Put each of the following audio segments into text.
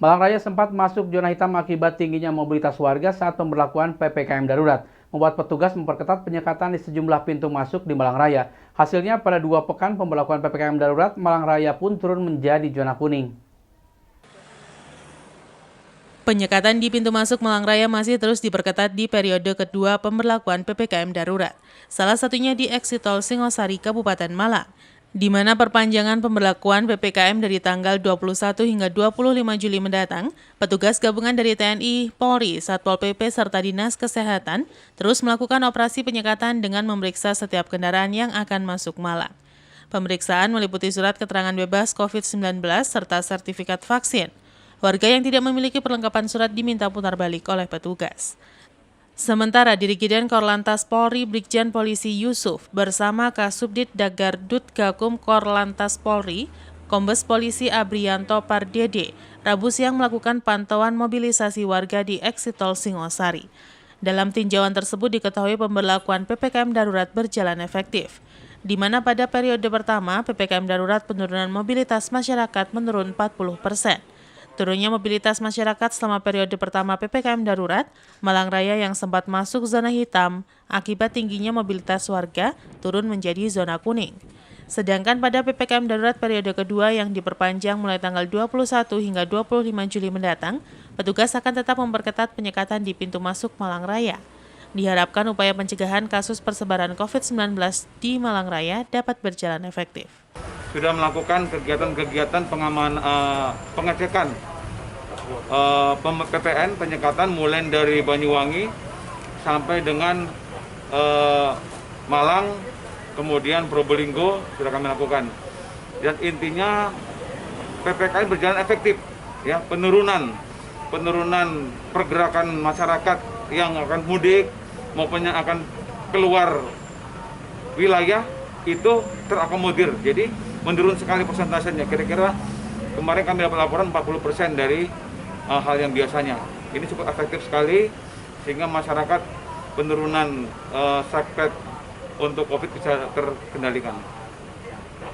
Malang Raya sempat masuk zona hitam akibat tingginya mobilitas warga saat pemberlakuan PPKM darurat, membuat petugas memperketat penyekatan di sejumlah pintu masuk di Malang Raya. Hasilnya pada 2 pekan pemberlakuan PPKM darurat, Malang Raya pun turun menjadi zona kuning. Penyekatan di pintu masuk Malang Raya masih terus diperketat di periode kedua pemberlakuan PPKM darurat. Salah satunya di eksit tol Singosari, Kabupaten Malang, di mana perpanjangan pemberlakuan PPKM dari tanggal 21 hingga 25 Juli mendatang, petugas gabungan dari TNI, Polri, Satpol PP, serta Dinas Kesehatan terus melakukan operasi penyekatan dengan memeriksa setiap kendaraan yang akan masuk Malang. Pemeriksaan meliputi surat keterangan bebas COVID-19 serta sertifikat vaksin. Warga yang tidak memiliki perlengkapan surat diminta putar balik oleh petugas. Sementara Dirjen Korlantas Polri Brigjen Polisi Yusuf bersama Kasubdit Dagardut Gakum Korlantas Polri, Kombes Polisi Abrianto Pardede, Rabu siang melakukan pantauan mobilisasi warga di eksit tol Singosari. Dalam tinjauan tersebut diketahui pemberlakuan PPKM darurat berjalan efektif, di mana pada periode pertama PPKM darurat penurunan mobilitas masyarakat menurun 40%. Turunnya mobilitas masyarakat selama periode pertama PPKM darurat, Malang Raya yang sempat masuk zona hitam akibat tingginya mobilitas warga turun menjadi zona kuning. Sedangkan pada PPKM darurat periode kedua yang diperpanjang mulai tanggal 21 hingga 25 Juli mendatang, petugas akan tetap memperketat penyekatan di pintu masuk Malang Raya. Diharapkan upaya pencegahan kasus persebaran COVID-19 di Malang Raya dapat berjalan efektif. Sudah melakukan kegiatan-kegiatan pengecekan PPN, penyekatan mulai dari Banyuwangi sampai dengan Malang, kemudian Probolinggo sudah kami lakukan. Dan intinya PPKM berjalan efektif, ya, penurunan pergerakan masyarakat yang akan mudik maupun yang akan keluar wilayah itu terakomodir. Jadi menurun sekali persentasenya. Kira-kira kemarin kami dapat laporan 40% dari hal yang biasanya. Ini cukup efektif sekali sehingga masyarakat penurunan suspek untuk COVID bisa terkendalikan.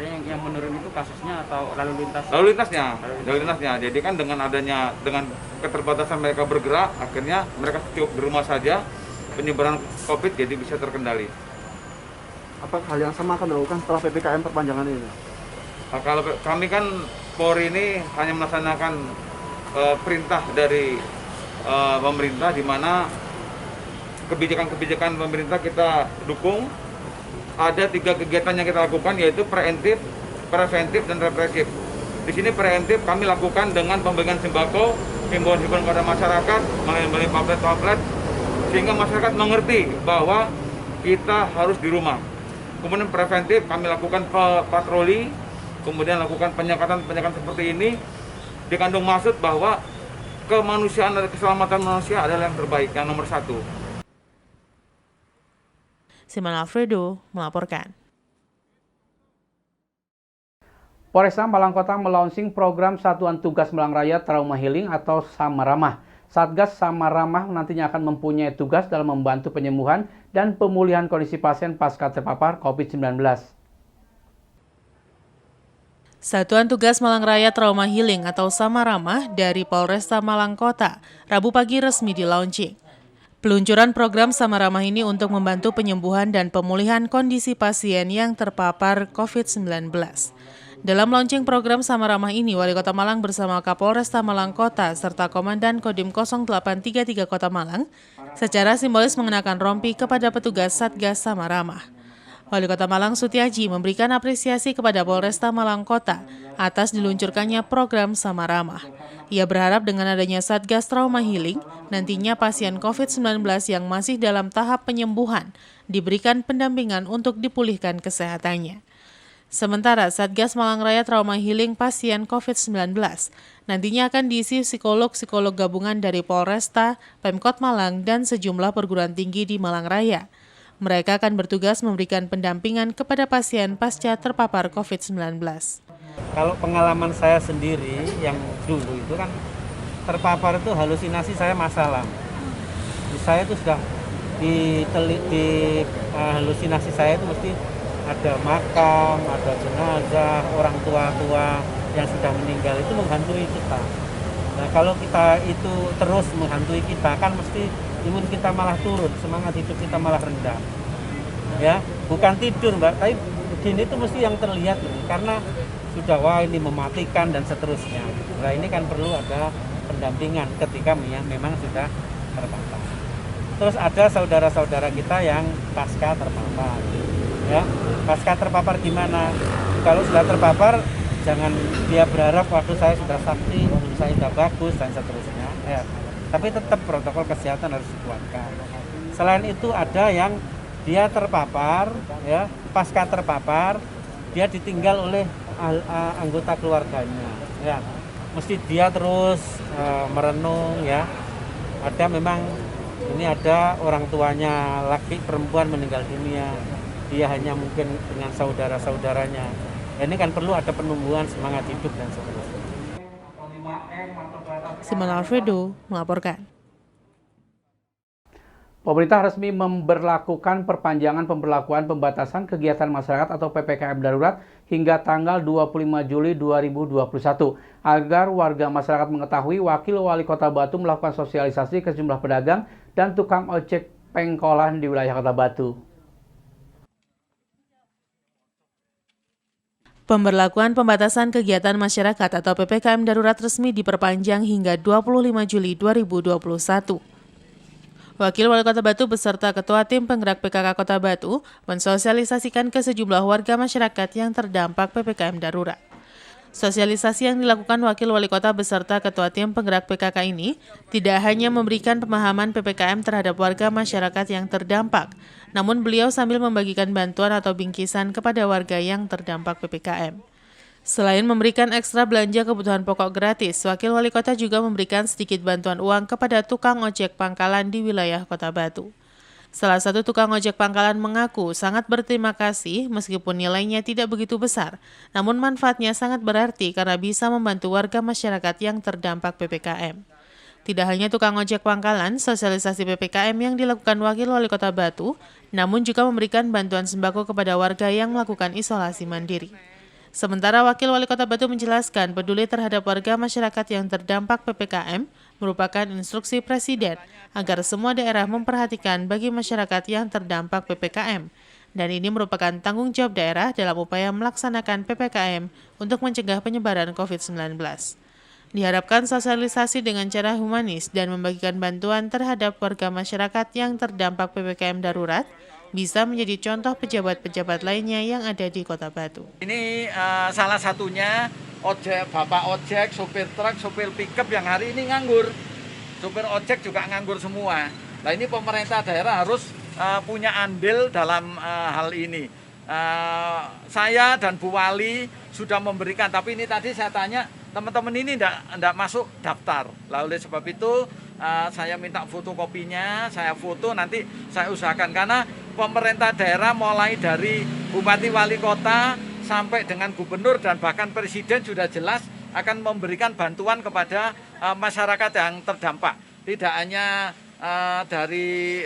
Yang menurun itu kasusnya atau lalu lintas? Lalu lintasnya. Jadi kan dengan keterbatasan mereka bergerak, akhirnya mereka cukup di rumah saja, penyebaran COVID jadi bisa terkendali. Apa hal yang sama akan dilakukan setelah PPKM perpanjangan ini? Nah, kalau kami kan Polri ini hanya melaksanakan perintah dari pemerintah, di mana kebijakan-kebijakan pemerintah kita dukung. Ada 3 kegiatan yang kita lakukan, yaitu preventif, dan represif. Di sini preventif kami lakukan dengan pembagian sembako, himbauan-himbauan kepada masyarakat, melalui pamflet-pamflet, sehingga masyarakat mengerti bahwa kita harus di rumah. Kemudian preventif kami lakukan patroli, kemudian lakukan penyekatan seperti ini, dikandung maksud bahwa kemanusiaan dan keselamatan manusia adalah yang terbaik, yang nomor 1. Siman Alfredo melaporkan. Polresta Malang Kota melaunching program Satuan Tugas Malang Raya Trauma Healing atau Sama Ramah. Satgas Sama Ramah nantinya akan mempunyai tugas dalam membantu penyembuhan dan pemulihan kondisi pasien pasca terpapar COVID-19. Satuan Tugas Malang Raya Trauma Healing atau Sama Ramah dari Polresta Malang Kota, Rabu pagi resmi di-launching. Peluncuran program Sama Ramah ini untuk membantu penyembuhan dan pemulihan kondisi pasien yang terpapar COVID-19. Dalam launching program Sama Ramah ini, Wali Kota Malang bersama Kapolresta Malang Kota serta Komandan Kodim 0833 Kota Malang secara simbolis mengenakan rompi kepada petugas Satgas Sama Ramah. Wali Kota Malang Sutiaji memberikan apresiasi kepada Polresta Malang Kota atas diluncurkannya program Sama Ramah. Ia berharap dengan adanya Satgas Trauma Healing, nantinya pasien COVID-19 yang masih dalam tahap penyembuhan diberikan pendampingan untuk dipulihkan kesehatannya. Sementara Satgas Malang Raya Trauma Healing pasien COVID-19 nantinya akan diisi psikolog-psikolog gabungan dari Polresta, Pemkot Malang, dan sejumlah perguruan tinggi di Malang Raya. Mereka akan bertugas memberikan pendampingan kepada pasien pasca terpapar COVID-19. Kalau pengalaman saya sendiri yang dulu itu kan terpapar itu halusinasi saya masalah. Saya itu sudah di halusinasi saya itu mesti ada makam, ada jenazah, orang tua yang sudah meninggal itu menghantui kita. Nah kalau kita itu terus menghantui kita kan mesti imun kita malah turun, semangat hidup kita malah rendah. Ya, bukan tidur Mbak, tapi begini itu mesti yang terlihat ini, karena sudah wah ini mematikan dan seterusnya. Nah ini kan perlu ada pendampingan ketika memang sudah terpapar. Terus ada saudara-saudara kita yang pasca terpapar. Ya, pasca terpapar gimana? Kalau sudah terpapar, jangan dia berharap waktu saya sudah sakti, saya sudah bagus dan seterusnya. Ya, tapi tetap protokol kesehatan harus dikuatkan. Selain itu ada yang dia terpapar, ya, pasca terpapar, dia ditinggal oleh anggota keluarganya. Ya, mesti dia terus merenung, ya. Ada memang ini ada orang tuanya laki perempuan meninggal dunia, dia hanya mungkin dengan saudara-saudaranya. Ini kan perlu ada penumbuhan semangat hidup dan seterusnya. Simon Alfredo melaporkan. Pemerintah resmi memberlakukan perpanjangan pemberlakuan pembatasan kegiatan masyarakat atau PPKM darurat hingga tanggal 25 Juli 2021. Agar warga masyarakat mengetahui, Wakil Wali Kota Batu melakukan sosialisasi ke sejumlah pedagang dan tukang ojek pengkolan di wilayah Kota Batu. Pemberlakuan pembatasan kegiatan masyarakat atau PPKM darurat resmi diperpanjang hingga 25 Juli 2021. Wakil Wali Kota Batu beserta Ketua Tim Penggerak PKK Kota Batu mensosialisasikan ke sejumlah warga masyarakat yang terdampak PPKM darurat. Sosialisasi yang dilakukan Wakil Wali Kota beserta Ketua Tim Penggerak PKK ini tidak hanya memberikan pemahaman PPKM terhadap warga masyarakat yang terdampak, namun beliau sambil membagikan bantuan atau bingkisan kepada warga yang terdampak PPKM. Selain memberikan ekstra belanja kebutuhan pokok gratis, Wakil Wali Kota juga memberikan sedikit bantuan uang kepada tukang ojek pangkalan di wilayah Kota Batu. Salah satu tukang ojek pangkalan mengaku sangat berterima kasih meskipun nilainya tidak begitu besar, namun manfaatnya sangat berarti karena bisa membantu warga masyarakat yang terdampak PPKM. Tidak hanya tukang ojek pangkalan, sosialisasi PPKM yang dilakukan Wakil Wali Kota Batu, namun juga memberikan bantuan sembako kepada warga yang melakukan isolasi mandiri. Sementara Wakil Wali Kota Batu menjelaskan peduli terhadap warga masyarakat yang terdampak PPKM merupakan instruksi Presiden agar semua daerah memperhatikan bagi masyarakat yang terdampak PPKM. Dan ini merupakan tanggung jawab daerah dalam upaya melaksanakan PPKM untuk mencegah penyebaran COVID-19. Diharapkan sosialisasi dengan cara humanis dan membagikan bantuan terhadap warga masyarakat yang terdampak PPKM darurat bisa menjadi contoh pejabat-pejabat lainnya yang ada di Kota Batu. Ini salah satunya bapak ojek, sopir truk, sopir pickup yang hari ini nganggur. Sopir ojek juga nganggur semua. Nah ini pemerintah daerah harus punya andil dalam hal ini. Saya dan Bu Wali sudah memberikan, tapi ini tadi saya tanya teman-teman ini tidak masuk daftar. Lalu oleh sebab itu saya minta fotokopinya, saya foto nanti saya usahakan karena pemerintah daerah mulai dari Bupati Wali Kota sampai dengan Gubernur dan bahkan Presiden sudah jelas akan memberikan bantuan kepada masyarakat yang terdampak. Tidak hanya dari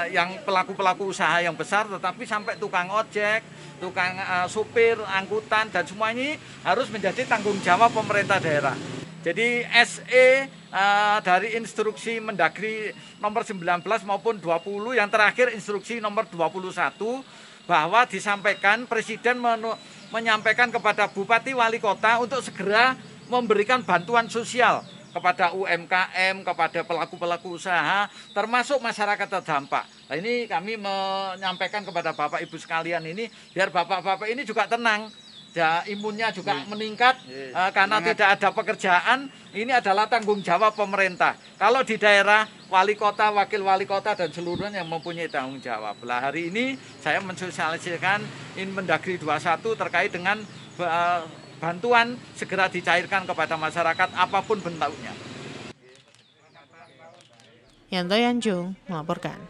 yang pelaku-pelaku usaha yang besar, tetapi sampai tukang ojek, tukang supir, angkutan, dan semua ini harus menjadi tanggung jawab pemerintah daerah. Jadi SE dari instruksi Mendagri nomor 19 maupun 20, yang terakhir instruksi nomor 21, bahwa disampaikan Presiden menyampaikan kepada Bupati Wali Kota untuk segera memberikan bantuan sosial kepada UMKM, kepada pelaku-pelaku usaha, termasuk masyarakat terdampak. Nah ini kami menyampaikan kepada Bapak Ibu sekalian ini, biar Bapak-Bapak ini juga tenang, ya, imunnya juga meningkat, karena tidak ada pekerjaan, ini adalah tanggung jawab pemerintah. Kalau di daerah, wali kota, wakil wali kota, dan seluruhnya yang mempunyai tanggung jawab. Nah hari ini saya mensosialisasikan Mendagri 21 terkait dengan bantuan segera dicairkan kepada masyarakat apapun bentuknya. Yanto Yanjung melaporkan.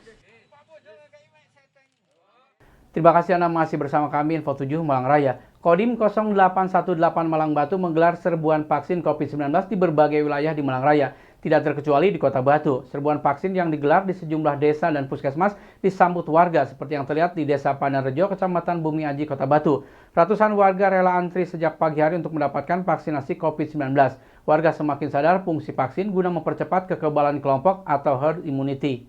Terima kasih Anda masih bersama kami Info 7 Malang Raya. Kodim 0818 Malang Batu menggelar serbuan vaksin COVID-19 di berbagai wilayah di Malang Raya. Tidak terkecuali di Kota Batu, serbuan vaksin yang digelar di sejumlah desa dan puskesmas disambut warga seperti yang terlihat di Desa Pandanrejo, Kecamatan Bumi Aji, Kota Batu. Ratusan warga rela antri sejak pagi hari untuk mendapatkan vaksinasi COVID-19. Warga semakin sadar fungsi vaksin guna mempercepat kekebalan kelompok atau herd immunity.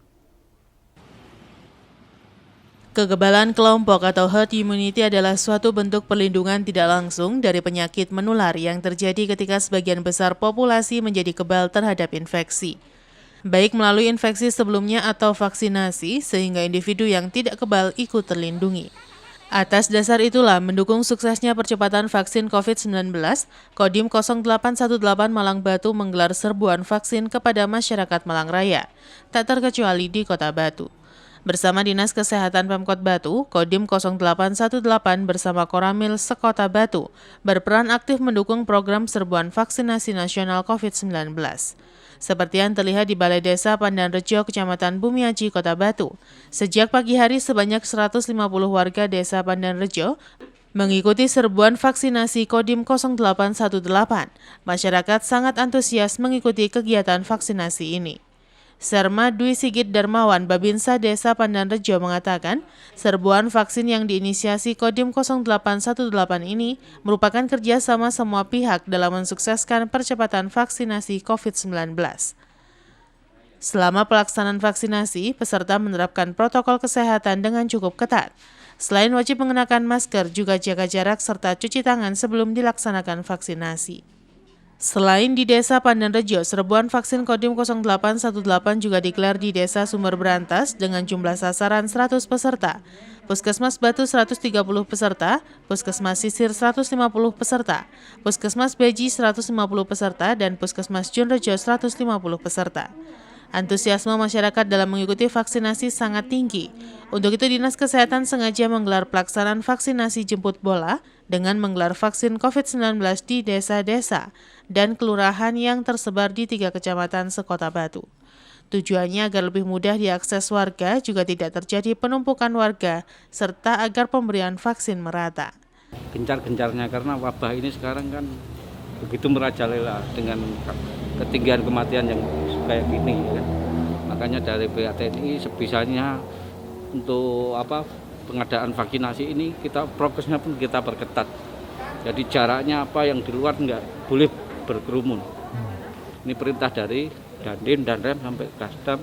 Kekebalan kelompok atau herd immunity adalah suatu bentuk perlindungan tidak langsung dari penyakit menular yang terjadi ketika sebagian besar populasi menjadi kebal terhadap infeksi. Baik melalui infeksi sebelumnya atau vaksinasi, sehingga individu yang tidak kebal ikut terlindungi. Atas dasar itulah, mendukung suksesnya percepatan vaksin COVID-19, Kodim 0818 Malang Batu menggelar serbuan vaksin kepada masyarakat Malang Raya, tak terkecuali di Kota Batu. Bersama Dinas Kesehatan Pemkot Batu, Kodim 0818 bersama Koramil Sekota Batu berperan aktif mendukung program serbuan vaksinasi nasional COVID-19. Seperti yang terlihat di Balai Desa Pandanrejo, Kecamatan Bumi Aji, Kota Batu. Sejak pagi hari sebanyak 150 warga Desa Pandanrejo mengikuti serbuan vaksinasi Kodim 0818. Masyarakat sangat antusias mengikuti kegiatan vaksinasi ini. Serma Dwi Sigit Darmawan, Babinsa Desa Pandanrejo mengatakan, serbuan vaksin yang diinisiasi Kodim 0818 ini merupakan kerjasama semua pihak dalam mensukseskan percepatan vaksinasi COVID-19. Selama pelaksanaan vaksinasi, peserta menerapkan protokol kesehatan dengan cukup ketat. Selain wajib mengenakan masker, juga jaga jarak serta cuci tangan sebelum dilaksanakan vaksinasi. Selain di Desa Pandanrejo, serbuan vaksin Kodim 0818 juga digelar di Desa Sumber Berantas dengan jumlah sasaran 100 peserta, Puskesmas Batu 130 peserta, Puskesmas Sisir 150 peserta, Puskesmas Beji 150 peserta, dan Puskesmas Junrejo 150 peserta. Antusiasme masyarakat dalam mengikuti vaksinasi sangat tinggi. Untuk itu, Dinas Kesehatan sengaja menggelar pelaksanaan vaksinasi jemput bola dengan menggelar vaksin COVID-19 di desa-desa dan kelurahan yang tersebar di 3 kecamatan sekota Batu. Tujuannya agar lebih mudah diakses warga, juga tidak terjadi penumpukan warga, serta agar pemberian vaksin merata. Gencar-gencarnya karena wabah ini sekarang kan begitu merajalela dengan ketinggian kematian yang kayak gini ya. Makanya dari pihak TNI sebisanya untuk pengadaan vaksinasi ini kita prokesnya pun kita perketat. Jadi jaraknya yang di luar nggak boleh berkerumun. Ini perintah dari Dandim dan Rem sampai Kasdam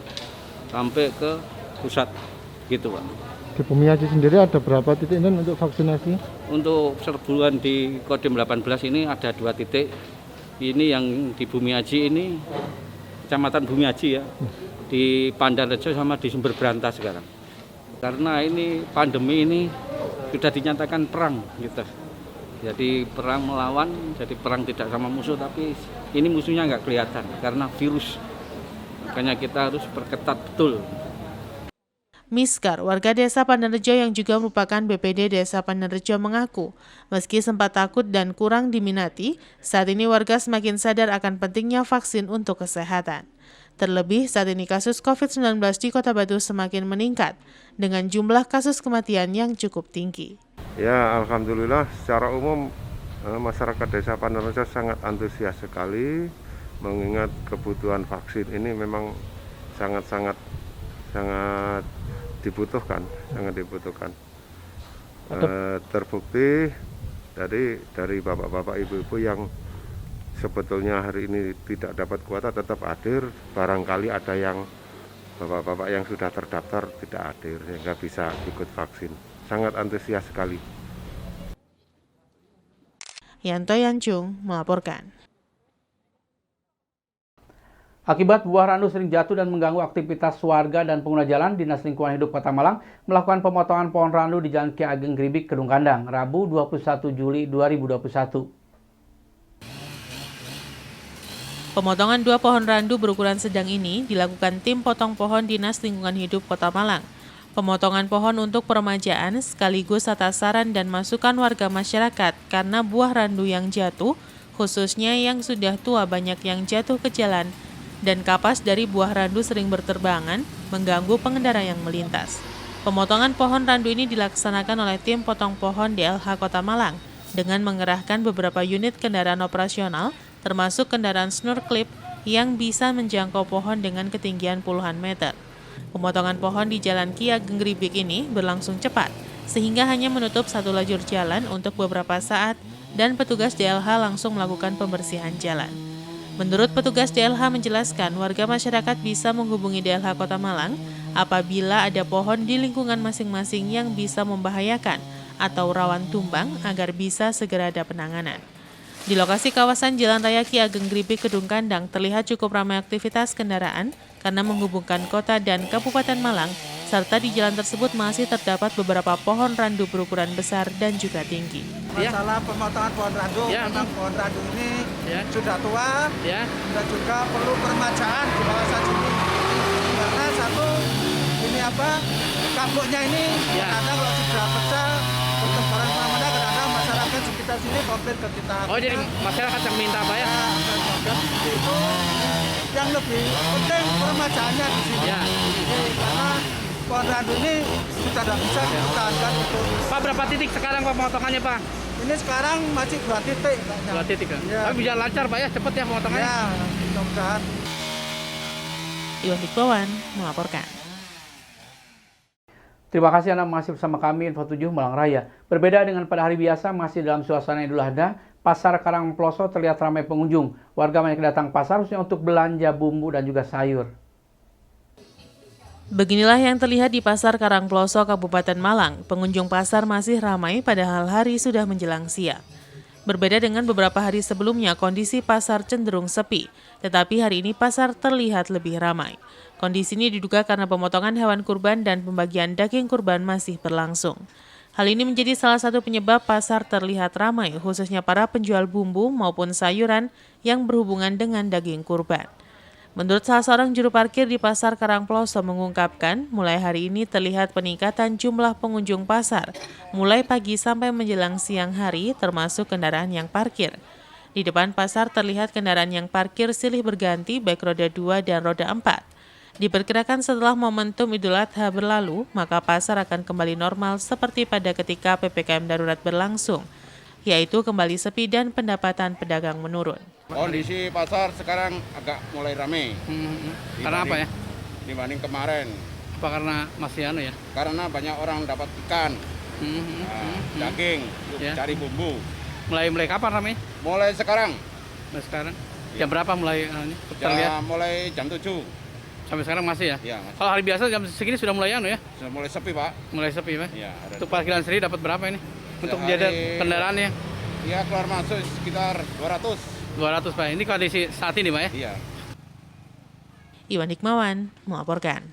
sampai ke pusat gitu Pak. Di Bumi Aji sendiri ada berapa titik ini untuk vaksinasi? Untuk serbuan di Kodim 18 ini ada 2 titik. Ini yang di Bumi Aji ini, Kecamatan Bumi Aji ya, di Pandanrejo sama di Sumber Berantas sekarang. Karena ini pandemi ini sudah dinyatakan perang gitu. Jadi perang melawan, jadi perang tidak sama musuh, tapi ini musuhnya nggak kelihatan karena virus. Makanya kita harus perketat betul. Miskar, warga Desa Pandanrejo yang juga merupakan BPD Desa Pandanrejo mengaku, meski sempat takut dan kurang diminati, saat ini warga semakin sadar akan pentingnya vaksin untuk kesehatan. Terlebih saat ini kasus COVID-19 di Kota Batu semakin meningkat, dengan jumlah kasus kematian yang cukup tinggi. Ya, alhamdulillah secara umum masyarakat Desa Pandanrejo sangat antusias sekali, mengingat kebutuhan vaksin ini memang sangat dibutuhkan. Terbukti dari bapak-bapak ibu-ibu yang sebetulnya hari ini tidak dapat kuota tetap hadir, barangkali ada yang bapak-bapak yang sudah terdaftar tidak hadir sehingga bisa ikut vaksin. Sangat antusias sekali. Yanto Yancung melaporkan. Akibat buah randu sering jatuh dan mengganggu aktivitas warga dan pengguna jalan, Dinas Lingkungan Hidup Kota Malang melakukan pemotongan pohon randu di Jalan Ki Ageng Gribik, Kedung Kandang, Rabu 21 Juli 2021. Pemotongan 2 pohon randu berukuran sedang ini dilakukan tim potong pohon Dinas Lingkungan Hidup Kota Malang. Pemotongan pohon untuk peremajaan sekaligus atas saran dan masukan warga masyarakat karena buah randu yang jatuh, khususnya yang sudah tua banyak yang jatuh ke jalan, dan kapas dari buah randu sering berterbangan, mengganggu pengendara yang melintas. Pemotongan pohon randu ini dilaksanakan oleh tim potong pohon DLH Kota Malang dengan mengerahkan beberapa unit kendaraan operasional, termasuk kendaraan snorkelip yang bisa menjangkau pohon dengan ketinggian puluhan meter. Pemotongan pohon di Jalan Ki Ageng Gribik ini berlangsung cepat, sehingga hanya menutup satu lajur jalan untuk beberapa saat dan petugas DLH langsung melakukan pembersihan jalan. Menurut petugas DLH menjelaskan, warga masyarakat bisa menghubungi DLH Kota Malang apabila ada pohon di lingkungan masing-masing yang bisa membahayakan atau rawan tumbang agar bisa segera ada penanganan. Di lokasi kawasan Jalan Raya Ki Ageng Gribik Kedung Kandang terlihat cukup ramai aktivitas kendaraan karena menghubungkan kota dan Kabupaten Malang, serta di jalan tersebut masih terdapat beberapa pohon randu berukuran besar dan juga tinggi. Masalah pemotongan pohon randu, memang pohon randu ini sudah tua dan juga perlu permajaan di kawasan sini. Karena satu, ini kabuknya ini kadang kalau sudah pecah, pertempuran kemana-mana, kadang masyarakat sekitar sini komplain ke kita. Oh, jadi masyarakat yang minta apa ya? Itu yang lebih penting permajaannya di sini. Karena pohon randu ini sudah tidak bisa dipertahankan itu. Pak, berapa titik sekarang pemotongannya, Pak? Ini sekarang masih 2 titik. 2 titik kan? Ya. Tapi bisa lancar, Pak ya? Cepet ya pemotongannya? Ya, mudah-mudahan. Iwan Hikmawan melaporkan. Terima kasih Anda masih bersama kami Info 7 Malang Raya. Berbeda dengan pada hari biasa, masih dalam suasana Idul Adha, Pasar Karangploso terlihat ramai pengunjung. Warga banyak datang pasar khususnya untuk belanja bumbu dan juga sayur. Beginilah yang terlihat di Pasar Karangploso, Kabupaten Malang. Pengunjung pasar masih ramai padahal hari sudah menjelang siang. Berbeda dengan beberapa hari sebelumnya, kondisi pasar cenderung sepi. Tetapi hari ini pasar terlihat lebih ramai. Kondisi ini diduga karena pemotongan hewan kurban dan pembagian daging kurban masih berlangsung. Hal ini menjadi salah satu penyebab pasar terlihat ramai, khususnya para penjual bumbu maupun sayuran yang berhubungan dengan daging kurban. Menurut salah seorang juru parkir di Pasar Karangploso mengungkapkan, mulai hari ini terlihat peningkatan jumlah pengunjung pasar, mulai pagi sampai menjelang siang hari, termasuk kendaraan yang parkir. Di depan pasar terlihat kendaraan yang parkir silih berganti, baik roda 2 dan roda 4. Diperkirakan setelah momentum Idul Adha berlalu, maka pasar akan kembali normal seperti pada ketika PPKM darurat berlangsung, yaitu kembali sepi dan pendapatan pedagang menurun. Kondisi pasar sekarang agak mulai ramai. Karena apa ya? Dibanding kemarin. Apa karena masih ya? Karena banyak orang dapat ikan, daging, cari bumbu. Mulai kapan ramai? Mulai sekarang. Mulai sekarang? Jam berapa mulai terlihat? Mulai jam 7. Sampai sekarang masih ya? Iya. Masih. Kalau hari biasa jam segini sudah mulai ya? Sudah mulai sepi, Pak. Mulai sepi, Pak? Iya. Untuk parkiran sendiri dapat berapa ini? Untuk jaga kendaraannya? Ya, keluar masuk sekitar 200. 200, Pak. Ini kondisi saat ini, Pak ya? Iya. Iwan Hikmawan melaporkan.